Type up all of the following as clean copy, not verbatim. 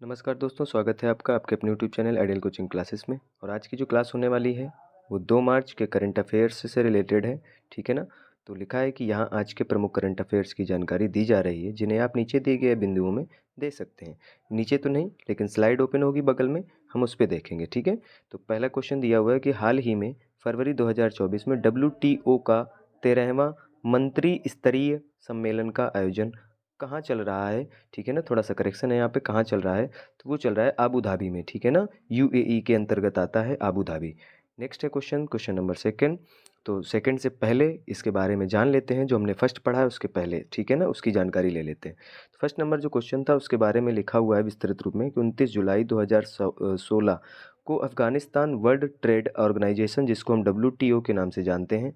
नमस्कार दोस्तों, स्वागत है आपका आपके अपने YouTube channel ideal coaching classes में। और आज की जो क्लास होने वाली है वो 2 मार्च के करंट अफेयर्स से रिलेटेड है। ठीक है ना। तो लिखा है कि यहाँ आज के प्रमुख करंट अफेयर्स की जानकारी दी जा रही है, जिन्हें आप नीचे दिए गए बिंदुओं में दे सकते हैं। नीचे तो नहीं, लेकिन स्लाइड ओपन होगी बगल में, हम उस पर देखेंगे। ठीक है। तो पहला क्वेश्चन दिया हुआ है कि हाल ही में फरवरी 2024 में WTO का 13वां मंत्री स्तरीय सम्मेलन का आयोजन कहाँ चल रहा है। ठीक है ना। थोड़ा सा करेक्शन है यहाँ पे, कहाँ चल रहा है, तो वो चल रहा है आबू धाबी में। ठीक है ना। UAE के अंतर्गत आता है आबू धाबी। नेक्स्ट है क्वेश्चन नंबर सेकंड। तो सेकंड से पहले इसके बारे में जान लेते हैं, जो हमने फर्स्ट पढ़ा है उसके पहले। ठीक है ना, उसकी जानकारी ले लेते हैं। तो फर्स्ट नंबर जो क्वेश्चन था उसके बारे में लिखा हुआ है विस्तृत रूप में कि 29 जुलाई 2016 को अफगानिस्तान वर्ल्ड ट्रेड ऑर्गेनाइजेशन, जिसको हम WTO के नाम से जानते हैं,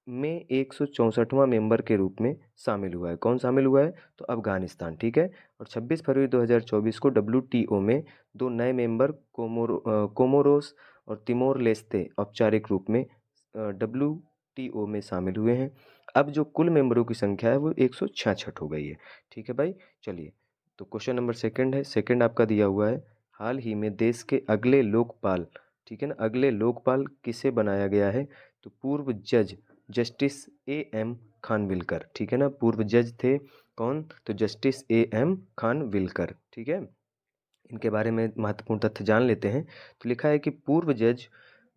में 164वां मेंबर के रूप में शामिल हुआ है। कौन शामिल हुआ है? तो अफगानिस्तान। ठीक है। और 26 फरवरी 2024 को WTO में 2 नए मेंबर कोमोरोस और तिमोर लेस्ते औपचारिक रूप में WTO में शामिल हुए हैं। अब जो कुल मेंबरों की संख्या है वो 166 हो गई है। ठीक है भाई। चलिए, तो क्वेश्चन नंबर सेकंड है। सेकंड आपका दिया हुआ है, हाल ही में देश के अगले लोकपाल, ठीक है ना, अगले लोकपाल किसे बनाया गया है? तो पूर्व जज जस्टिस AM खानविलकर। ठीक है ना। पूर्व जज थे कौन? तो जस्टिस AM खानविलकर। ठीक है। इनके बारे में महत्वपूर्ण तथ्य जान लेते हैं। तो लिखा है कि पूर्व जज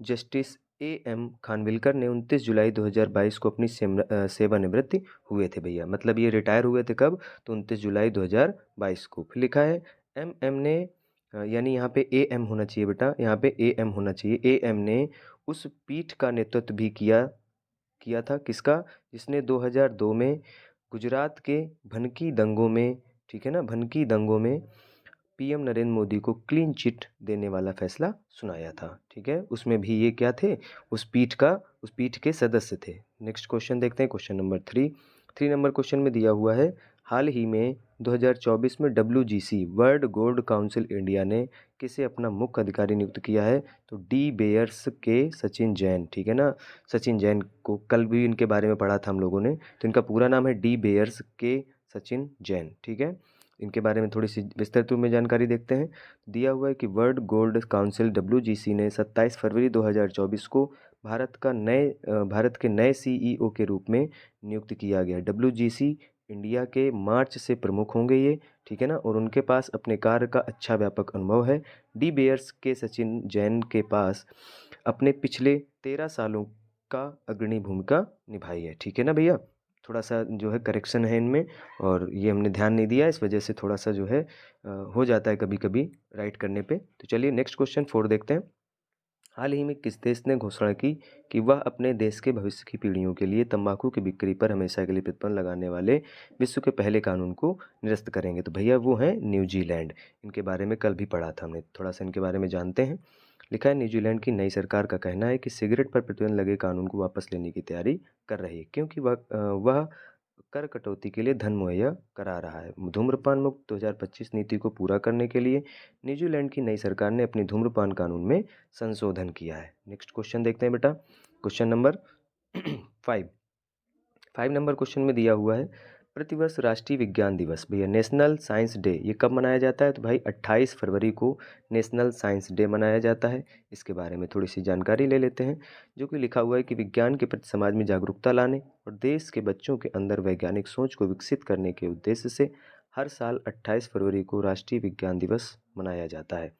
जस्टिस AM खानविलकर ने 29 जुलाई 2022 को अपनी सेवानिवृत्ति हुए थे भैया। मतलब ये रिटायर हुए थे कब? तो 29 जुलाई 2022 को। फिर लिखा है MM ने यानी यहाँ पे AM होना चाहिए बेटा, यहाँ पे AM होना चाहिए। AM ने उस पीठ का नेतृत्व भी किया किया था। किसका? जिसने 2002 में गुजरात के भनकी दंगों में, ठीक है ना, भनकी दंगों में PM नरेंद्र मोदी को क्लीन चिट देने वाला फैसला सुनाया था। ठीक है। उसमें भी ये क्या थे? उस पीठ के सदस्य थे। नेक्स्ट क्वेश्चन देखते हैं, क्वेश्चन नंबर 3। 3 नंबर क्वेश्चन में दिया हुआ है, हाल ही में 2024 में WGC world gold council India ने किसे अपना मुख्य अधिकारी नियुक्त किया है? तो डी बेयर्स के सचिन जैन। ठीक है ना। सचिन जैन को कल भी इनके बारे में पढ़ा था हम लोगों ने। तो इनका पूरा नाम है डी बेयर्स के सचिन जैन। ठीक है। इनके बारे में थोड़ी सी विस्तृत रूप में जानकारी देखते हैं। दिया हुआ है कि वर्ल्ड गोल्ड काउंसिल WGC ने 27 फरवरी 2024 को भारत के नए CEO के रूप में नियुक्त किया गया। WGC इंडिया के मार्च से प्रमुख होंगे ये। ठीक है ना। और उनके पास अपने कार्य का अच्छा व्यापक अनुभव है। डी बेयर्स के सचिन जैन के पास अपने पिछले 13 सालों का अग्रणी भूमिका निभाई है। ठीक है ना भैया। थोड़ा सा जो है करेक्शन है इनमें, और ये हमने ध्यान नहीं दिया, इस वजह से थोड़ा सा जो है हो जाता है कभी कभी राइट करने पे। तो चलिए नेक्स्ट क्वेश्चन 4 देखते हैं। हाल ही में किस देश ने घोषणा की कि वह अपने देश के भविष्य की पीढ़ियों के लिए तंबाकू की बिक्री पर हमेशा के लिए प्रतिबंध लगाने वाले विश्व के पहले कानून को निरस्त करेंगे? तो भैया वो हैं न्यूजीलैंड। इनके बारे में कल भी पढ़ा था हमने, थोड़ा सा इनके बारे में जानते हैं। लिखा है, न्यूजीलैंड की नई सरकार का कहना है कि सिगरेट पर प्रतिबंध लगे कानून को वापस लेने की तैयारी कर रही है, क्योंकि वह कर कटौती के लिए धन मुहैया करा रहा है। धूम्रपान मुक्त 2025 नीति को पूरा करने के लिए न्यूजीलैंड की नई सरकार ने अपनी धूम्रपान कानून में संशोधन किया है। नेक्स्ट क्वेश्चन देखते हैं बेटा, क्वेश्चन नंबर 5। 5 नंबर क्वेश्चन में दिया हुआ है, प्रतिवर्ष राष्ट्रीय विज्ञान दिवस, भैया नेशनल साइंस डे, ये कब मनाया जाता है? तो भाई 28 फरवरी को नेशनल साइंस डे मनाया जाता है। इसके बारे में थोड़ी सी जानकारी ले लेते हैं, जो कि लिखा हुआ है कि विज्ञान के प्रति समाज में जागरूकता लाने और देश के बच्चों के अंदर वैज्ञानिक सोच को विकसित करने के उद्देश्य से हर साल 28 फरवरी को राष्ट्रीय विज्ञान दिवस मनाया जाता है।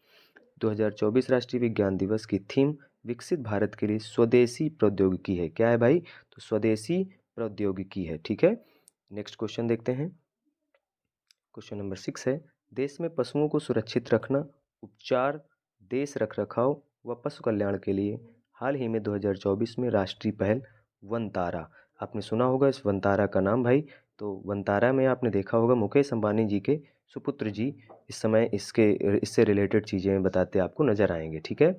2024 राष्ट्रीय विज्ञान दिवस की थीम विकसित भारत के लिए स्वदेशी प्रौद्योगिकी है। क्या है भाई? तो स्वदेशी प्रौद्योगिकी है। ठीक है। नेक्स्ट क्वेश्चन देखते हैं, क्वेश्चन नंबर 6 है, देश में पशुओं को सुरक्षित रखना, उपचार, देश रख रखाव व पशु कल्याण के लिए हाल ही में 2024 में राष्ट्रीय पहल वनतारा, आपने सुना होगा इस वनतारा का नाम भाई। तो वनतारा में आपने देखा होगा मुकेश अंबानी जी के सुपुत्र जी इस समय इससे रिलेटेड चीज़ें बताते आपको नजर आएंगे। ठीक है।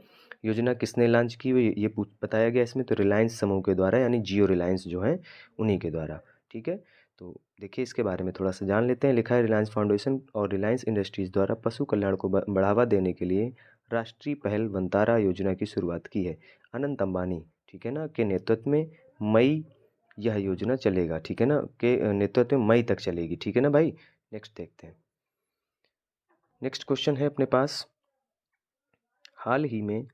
योजना किसने लॉन्च की हुई ये बताया गया इसमें, तो रिलायंस समूह के द्वारा, यानी जियो रिलायंस जो है उन्हीं के द्वारा। ठीक है। तो देखिए इसके बारे में थोड़ा सा जान लेते हैं। लिखा है, रिलायंस फाउंडेशन और रिलायंस इंडस्ट्रीज़ द्वारा पशु कल्याण को बढ़ावा देने के लिए राष्ट्रीय पहल वनतारा योजना की शुरुआत की है। अनंत अंबानी, ठीक है ना, के नेतृत्व में मई यह योजना चलेगा। ठीक है ना, के नेतृत्व में मई तक चलेगी। ठीक है ना भाई। नेक्स्ट देखते हैं, नेक्स्ट क्वेश्चन है अपने पास, हाल ही में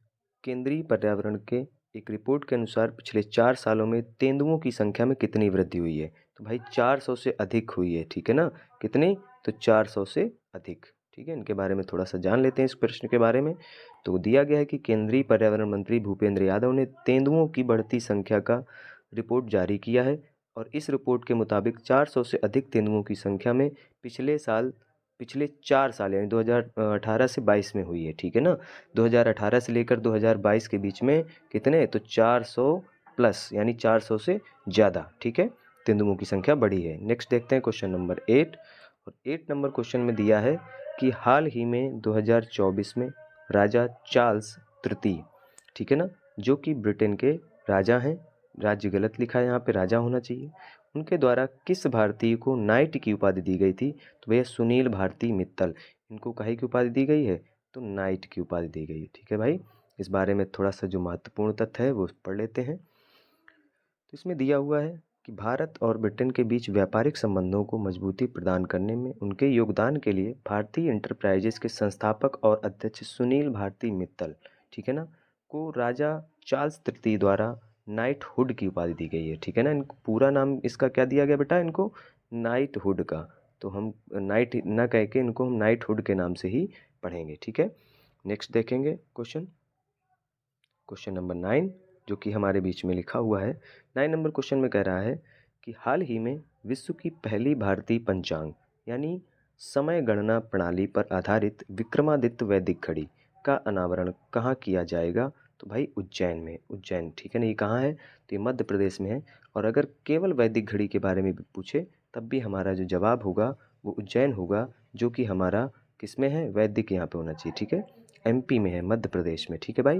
केंद्रीय पर्यावरण के एक रिपोर्ट के अनुसार पिछले 4 सालों में तेंदुओं की संख्या में कितनी वृद्धि हुई है? तो भाई 400 से अधिक हुई है, ठीक है ना? कितनी? तो 400 से अधिक, ठीक है? इनके बारे में थोड़ा सा जान लेते हैं इस प्रश्न के बारे में। तो दिया गया है कि केंद्रीय पर्यावरण मंत्री भूपेंद्र यादव ने तेंदुओं की बढ़ती संख्या का रिपोर्ट जारी किया है और इस रिपोर्ट के मुताबिक 400 से अधिक तेंदुओं की संख्या में पिछले 4 साल यानी 2018 से 22 में हुई है, ठीक है ना? 2018 से लेकर 2022 के बीच में कितने? तो 400 प्लस यानी 400 से ज़्यादा, ठीक है? तेंदुओं की संख्या बढ़ी है। नेक्स्ट देखते हैं क्वेश्चन नंबर 8 और 8 नंबर क्वेश्चन में दिया है कि हाल ही में 2024 में राजा चार्ल्स तृतीय, ठीक है ना? जो कि ब्रिटेन के राजा हैं, राज्य गलत लिखा है यहाँ पे, राजा होना चाहिए। उनके द्वारा किस भारतीय को नाइट की उपाधि दी गई थी? तो भैया सुनील भारती मित्तल। इनको काहे की उपाधि दी गई है? तो नाइट की उपाधि दी गई है, ठीक है भाई? इस बारे में थोड़ा सा जो महत्वपूर्ण तथ्य है वो पढ़ लेते हैं। तो इसमें दिया हुआ है कि भारत और ब्रिटेन के बीच व्यापारिक संबंधों को मजबूती प्रदान करने में उनके योगदान के लिए भारतीय इंटरप्राइजेस के संस्थापक और अध्यक्ष सुनील भारती मित्तल, ठीक है ना, को राजा चार्ल्स तृतीय द्वारा नाइटहुड की उपाधि दी गई है, ठीक है ना? इनको पूरा नाम इसका क्या दिया गया बेटा? इनको नाइटहुड का। तो हम नाइट ना कह के इनको हम नाइटहुड के नाम से ही पढ़ेंगे, ठीक है? नेक्स्ट देखेंगे क्वेश्चन नंबर 9 जो कि हमारे बीच में लिखा हुआ है। 9 नंबर क्वेश्चन में कह रहा है कि हाल ही में विश्व की पहली भारतीय पंचांग यानी समय गणना प्रणाली पर आधारित विक्रमादित्य वैदिक घड़ी का अनावरण कहाँ किया जाएगा? तो भाई उज्जैन में, उज्जैन, ठीक है ना? ये कहाँ है? तो ये मध्य प्रदेश में है। और अगर केवल वैदिक घड़ी के बारे में भी पूछे तब भी हमारा जो जवाब होगा वो उज्जैन होगा, जो कि हमारा किस में है? वैदिक यहाँ पे होना चाहिए, ठीक है? एमपी में है, मध्य प्रदेश में, ठीक है भाई?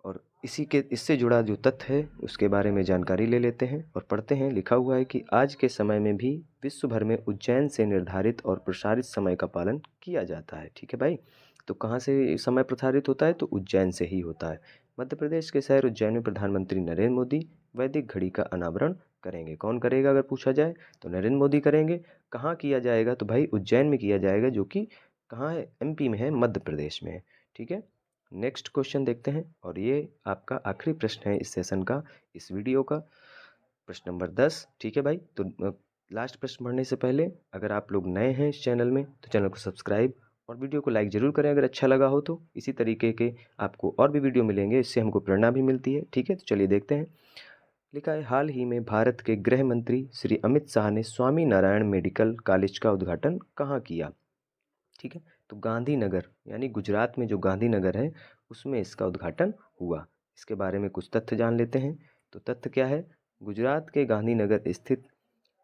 और इससे जुड़ा जो तथ्य है उसके बारे में जानकारी ले लेते हैं और पढ़ते हैं। लिखा हुआ है कि आज के समय में भी विश्व भर में उज्जैन से निर्धारित और प्रसारित समय का पालन किया जाता है, ठीक है भाई? तो कहाँ से समय प्रसारित होता है? तो उज्जैन से ही होता है। मध्य प्रदेश के शहर उज्जैन में प्रधानमंत्री नरेंद्र मोदी वैदिक घड़ी का अनावरण करेंगे। कौन करेगा अगर पूछा जाए? तो नरेंद्र मोदी करेंगे। कहाँ किया जाएगा? तो भाई उज्जैन में किया जाएगा, जो कि कहाँ है? एमपी में है, मध्य प्रदेश में है, ठीक है? नेक्स्ट क्वेश्चन देखते हैं और ये आपका आखिरी प्रश्न है इस सेशन का, इस वीडियो का, प्रश्न नंबर 10, ठीक है भाई? तो लास्ट प्रश्न पढ़ने से पहले अगर आप लोग नए हैं इस चैनल में तो चैनल को सब्सक्राइब और वीडियो को लाइक ज़रूर करें अगर अच्छा लगा हो तो। इसी तरीके के आपको और भी वीडियो मिलेंगे, इससे हमको प्रेरणा भी मिलती है, ठीक है? तो चलिए देखते हैं। लिखा है, हाल ही में भारत के गृह मंत्री श्री अमित शाह ने स्वामी नारायण मेडिकल कॉलेज का उद्घाटन कहाँ किया? ठीक है, तो गांधीनगर यानी गुजरात में जो गांधीनगर है उसमें इसका उद्घाटन हुआ। इसके बारे में कुछ तथ्य जान लेते हैं। तो तथ्य क्या है? गुजरात के गांधीनगर स्थित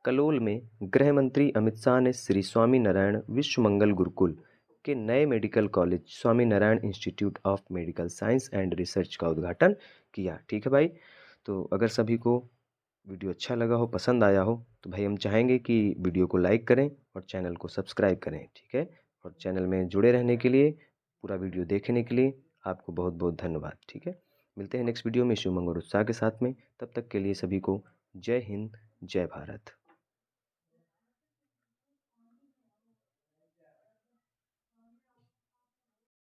कलोल में गृह मंत्री अमित शाह ने श्री स्वामी नारायण विश्व मंगल गुरुकुल के नए medical college Swami Narayan institute of medical science and research का उद्घाटन किया, ठीक है भाई? तो अगर सभी को वीडियो अच्छा लगा हो, पसंद आया हो, तो भाई हम चाहेंगे कि वीडियो को लाइक करें और चैनल को सब्सक्राइब करें, ठीक है? और चैनल में जुड़े रहने के लिए, पूरा वीडियो देखने के लिए आपको बहुत बहुत धन्यवाद, ठीक है? मिलते हैं नेक्स्ट वीडियो में शिव मंगल और उत्साह के साथ में। तब तक के लिए सभी को जय हिंद, जय भारत।